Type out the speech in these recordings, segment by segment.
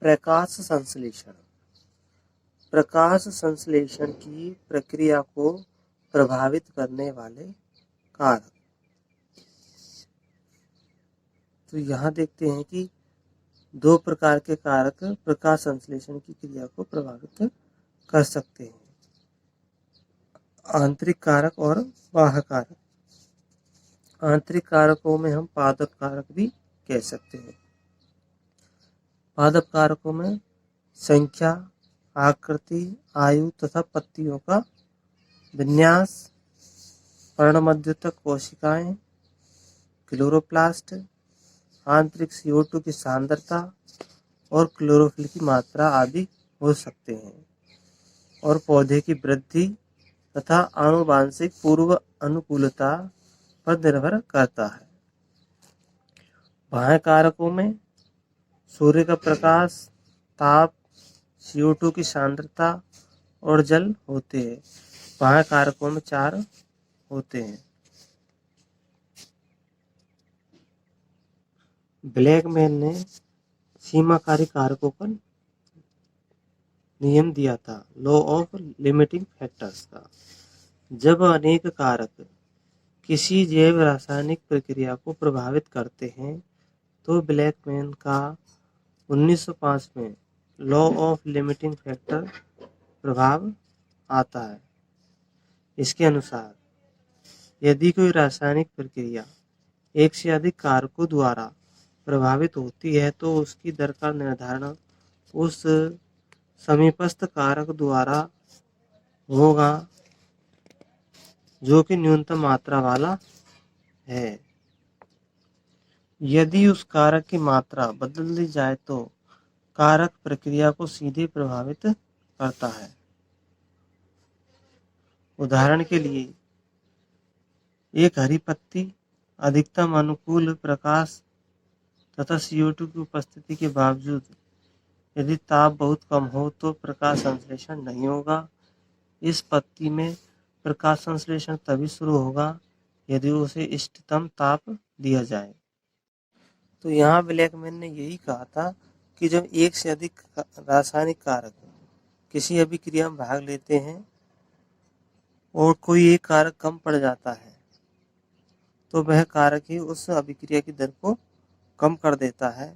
प्रकाश संश्लेषण। प्रकाश संश्लेषण की प्रक्रिया को प्रभावित करने वाले कारक। तो यहाँ देखते हैं कि दो प्रकार के कारक प्रकाश संश्लेषण की क्रिया को प्रभावित कर सकते हैं, आंतरिक कारक और बाह्य कारक। आंतरिक कारकों में हम पादप कारक भी कह सकते हैं। पादप कारकों में संख्या, आकृति, आयु तथा पत्तियों का विन्यास, पर्णमध्युतक कोशिकाएं, क्लोरोप्लास्ट, आंतरिक CO2 की सांद्रता और क्लोरोफिल की मात्रा आदि हो सकते हैं, और पौधे की वृद्धि तथा आनुवांशिक पूर्व अनुकूलता पर निर्भर करता है। बाह्य कारकों में सूर्य का प्रकाश, ताप, CO2 की सांद्रता और जल होते हैं। बाह्य कारकों में 4 होते हैं। ब्लैकमैन ने सीमाकारी कारकों का नियम दिया था, लॉ ऑफ लिमिटिंग फैक्टर्स का। जब अनेक कारक किसी जैव रासायनिक प्रक्रिया को प्रभावित करते हैं तो ब्लैकमैन का 1905 में लॉ ऑफ लिमिटिंग फैक्टर प्रभाव आता है। इसके अनुसार यदि कोई रासायनिक प्रक्रिया एक से अधिक कारकों द्वारा प्रभावित होती है तो उसकी दर का निर्धारण उस समीपस्थ कारक द्वारा होगा जो कि न्यूनतम मात्रा वाला है। यदि उस कारक की मात्रा बदल दी जाए तो कारक प्रक्रिया को सीधे प्रभावित करता है। उदाहरण के लिए, एक हरी पत्ती अधिकतम अनुकूल प्रकाश तथा CO2 की उपस्थिति के बावजूद यदि ताप बहुत कम हो तो प्रकाश संश्लेषण नहीं होगा। इस पत्ती में प्रकाश संश्लेषण तभी शुरू होगा यदि उसे इष्टतम ताप दिया जाए। तो यहाँ ब्लैकमैन ने यही कहा था कि जब एक से अधिक रासायनिक कारक किसी अभिक्रिया में भाग लेते हैं और कोई एक कारक कम पड़ जाता है तो वह कारक ही उस अभिक्रिया की दर को कम कर देता है।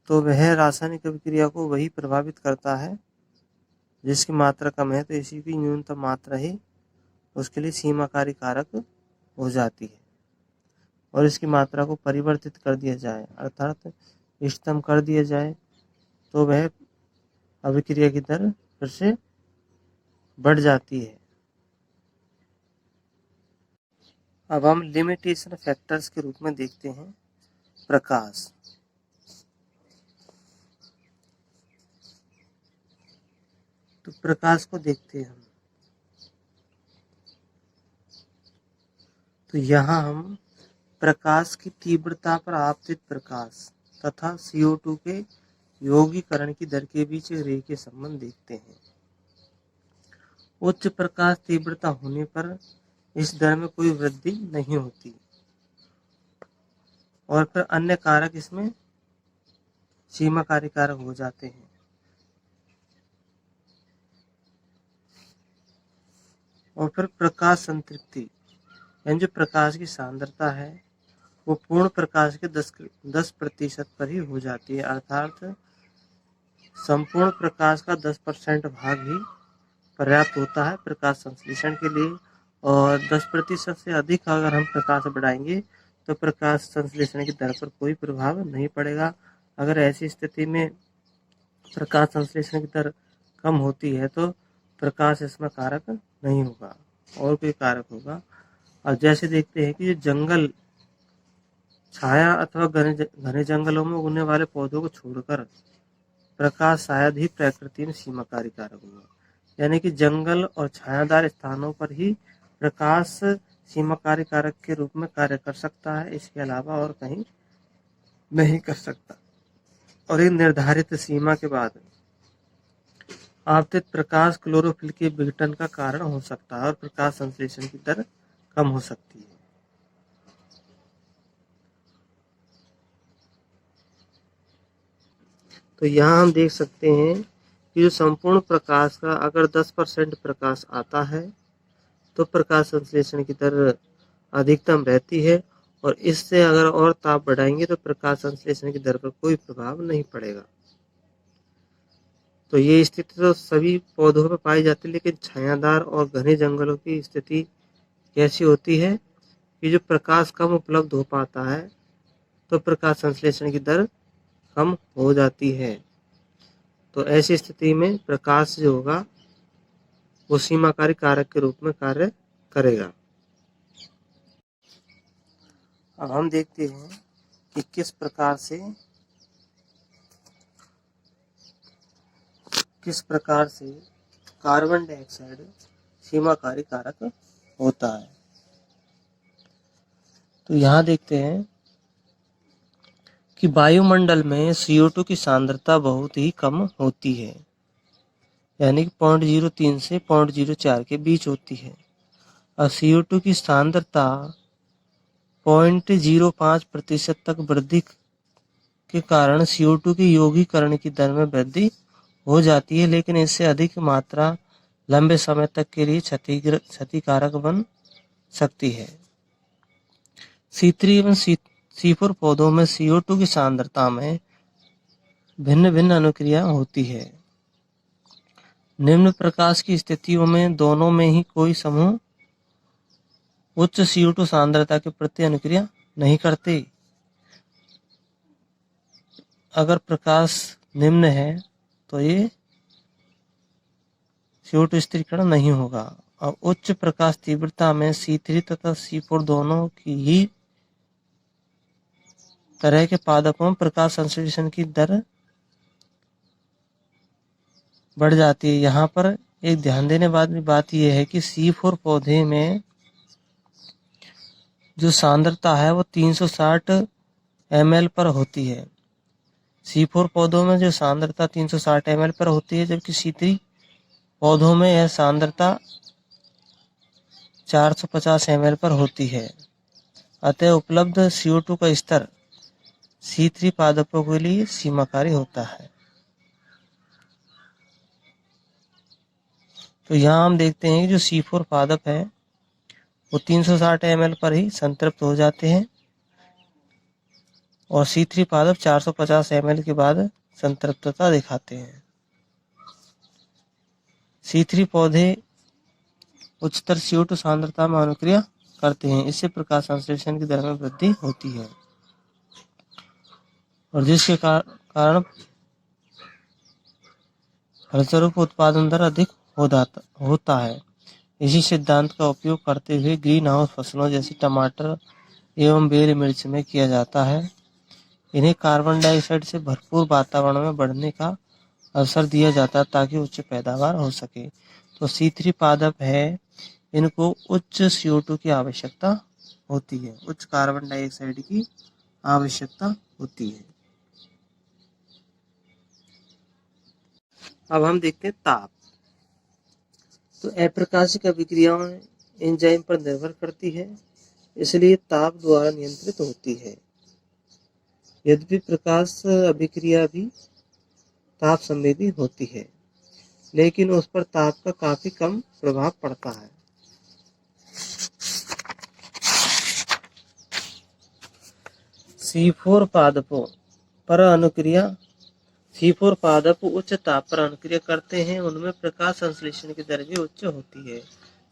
तो वह रासायनिक अभिक्रिया को वही प्रभावित करता है जिसकी मात्रा कम है, तो इसी की न्यूनतम मात्रा ही उसके लिए सीमाकारी कारक हो जाती है। और इसकी मात्रा को परिवर्तित कर दिया जाए अर्थात इष्टतम कर दिया जाए तो वह अभिक्रिया की दर फिर से बढ़ जाती है। अब हम लिमिटेशन फैक्टर्स के रूप में देखते हैं प्रकाश। तो प्रकाश को देखते हैं हम। तो यहाँ हम प्रकाश की तीव्रता पर आपतित प्रकाश तथा CO2 के यौगीकरण की दर के बीच रेखीय संबंध देखते हैं। उच्च प्रकाश तीव्रता होने पर इस दर में कोई वृद्धि नहीं होती और फिर अन्य कारक इसमें सीमाकारी कारक हो जाते हैं। और फिर प्रकाश संतृप्ति यानी जो प्रकाश की सांद्रता है वो पूर्ण प्रकाश के 10% पर ही हो जाती है, अर्थात संपूर्ण प्रकाश का 10% भाग ही पर्याप्त होता है प्रकाश संश्लेषण के लिए। और 10% से अधिक अगर हम प्रकाश बढ़ाएंगे तो प्रकाश संश्लेषण की दर पर कोई प्रभाव नहीं पड़ेगा। अगर ऐसी स्थिति में प्रकाश संश्लेषण की दर कम होती है तो प्रकाश इसमें कारक नहीं होगा और कोई कारक होगा। और जैसे देखते हैं कि जंगल, छाया अथवा घने जंगलों में उगने वाले पौधों को छोड़कर प्रकाश शायद ही प्रकृति में सीमाकारी कारक होगा, यानी कि जंगल और छायादार स्थानों पर ही प्रकाश सीमाकारी कारक के रूप में कार्य कर सकता है, इसके अलावा और कहीं नहीं कर सकता। और एक निर्धारित सीमा के बाद आपतित प्रकाश क्लोरोफिल के विघटन का कारण हो सकता है और प्रकाश संश्लेषण की दर कम हो सकती है। तो यहाँ हम देख सकते हैं कि जो संपूर्ण प्रकाश का अगर 10% प्रकाश आता है तो प्रकाश संश्लेषण की दर अधिकतम रहती है, और इससे अगर और ताप बढ़ाएंगे तो प्रकाश संश्लेषण की दर पर कोई प्रभाव नहीं पड़ेगा। तो ये स्थिति तो सभी पौधों में पाई जाती है, लेकिन छायादार और घने जंगलों की स्थिति कैसी होती है कि जो प्रकाश कम उपलब्ध हो पाता है तो प्रकाश संश्लेषण की दर कम हो जाती है। तो ऐसी स्थिति में प्रकाश जो होगा वो सीमाकारी कारक के रूप में कार्य करेगा। अब हम देखते हैं कि किस प्रकार से कार्बन डाइऑक्साइड सीमाकारी कारक होता है। तो यहाँ देखते हैं कि वायुमंडल में CO2 की सांद्रता बहुत ही कम होती है, यानी कि 0.03 से 0.04 के बीच होती है, और CO2 की सांद्रता 0.05% तक वृद्धि के कारण CO2 के यौगीकरण की दर में वृद्धि हो जाती है, लेकिन इससे अधिक मात्रा लंबे समय तक के लिए क्षतिकारक बन सकती है। C3 एवं C4 पौधों में CO2 की सांद्रता में भिन्न भिन्न अनुक्रिया होती है। निम्न प्रकाश की स्थितियों में दोनों में ही कोई समूह उच्च CO2 सांद्रता के प्रति अनुक्रिया नहीं करते। अगर प्रकाश निम्न है तो ये CO2 स्थिरीकरण नहीं होगा, और उच्च प्रकाश तीव्रता में C3 तथा C4 दोनों की ही तरह के पादपों में प्रकाश संश्लेषण की दर बढ़ जाती है। यहाँ पर एक ध्यान देने वाली बात यह है कि C4 पौधे में जो सांद्रता है वो 360 ml पर होती है। C4 पौधों में जो सांद्रता 360 ml पर होती है, जबकि C3 पौधों में यह सांद्रता 450 ml पर होती है। अतः उपलब्ध CO2 का स्तर C3 पादपों के लिए सीमाकारी होता है। तो यहाँ हम देखते हैं कि जो C4 पादप है वो 360 ml पर ही संतृप्त हो जाते हैं, और C3 पादप 450 ml के बाद संतृप्तता दिखाते हैं। C3 पौधे उच्चतर CO2 सांद्रता में अनुक्रिया करते हैं, इससे प्रकाश संश्लेषण की दर में वृद्धि होती है, और जिसके कारण फलस्वरूप उत्पादन दर अधिक होता है। इसी सिद्धांत का उपयोग करते हुए ग्रीन हाउस फसलों जैसे टमाटर एवं बेल मिर्च में किया जाता है। इन्हें कार्बन डाइऑक्साइड से भरपूर वातावरण में बढ़ने का अवसर दिया जाता है ताकि उच्च पैदावार हो सके। तो C3 पादप है, इनको उच्च CO2 की आवश्यकता होती है, उच्च कार्बन डाइऑक्साइड की आवश्यकता होती है। अब हम देखते हैं ताप। तो अप्रकाशिक अभिक्रियाएं एंजाइम पर निर्भर करती है, इसलिए ताप द्वारा नियंत्रित होती है। यद्यपि प्रकाश अभिक्रिया भी ताप संवेदी होती है, लेकिन उस पर ताप का काफी कम प्रभाव पड़ता है। C4 पादपों पर अनुक्रिया C4 पादप उच्च ताप पर अनुक्रिया करते हैं, उनमें प्रकाश संश्लेषण की दर भी उच्च होती है।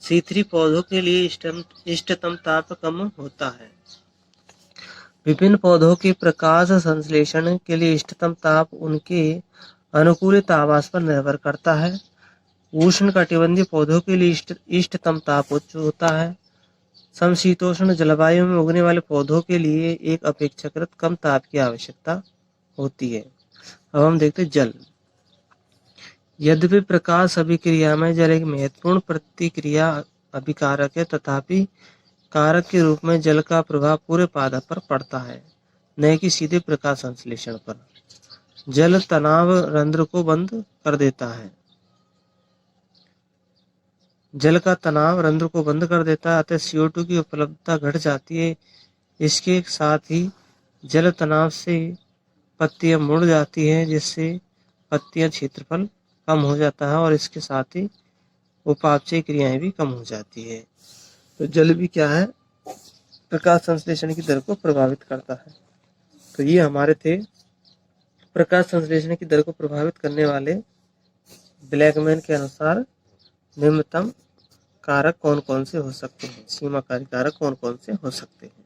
C3 पौधों के लिए इष्टतम ताप कम होता है। विभिन्न पौधों के प्रकाश संश्लेषण के लिए इष्टतम ताप उनके अनुकूलित आवास पर निर्भर करता है। उष्णकटिबंधीय पौधों के लिए इष्टतम ताप उच्च होता है। समशीतोष्ण जलवायु में उगने वाले पौधों के लिए एक अपेक्षाकृत कम ताप की आवश्यकता होती है। अब हम देखते हैं जल। यद्यपि प्रकाश अभिक्रिया में जल एक महत्वपूर्ण प्रतिक्रिया अभिकारक है, तथापि कारक के रूप में जल का प्रभाव पूरे पादप पर पड़ता है, न कि सीधे प्रकाश संश्लेषण पर। जल तनाव रंध्र को बंद कर देता है। जल का तनाव रंध्र को बंद कर देता है, अतः CO2 की उपलब्धता घट जाती है। इसके साथ ही जल तनाव से पत्तियां मुड़ जाती हैं, जिससे पत्तियां क्षेत्रफल कम हो जाता है और इसके साथ ही उपापचय क्रियाएं भी कम हो जाती है। तो जल भी क्या है, प्रकाश संश्लेषण की दर को प्रभावित करता है। तो ये हमारे थे प्रकाश संश्लेषण की दर को प्रभावित करने वाले ब्लैकमैन के अनुसार निम्नतम कारक कौन कौन से हो सकते हैं, सीमाकारी कारक कौन कौन से हो सकते हैं।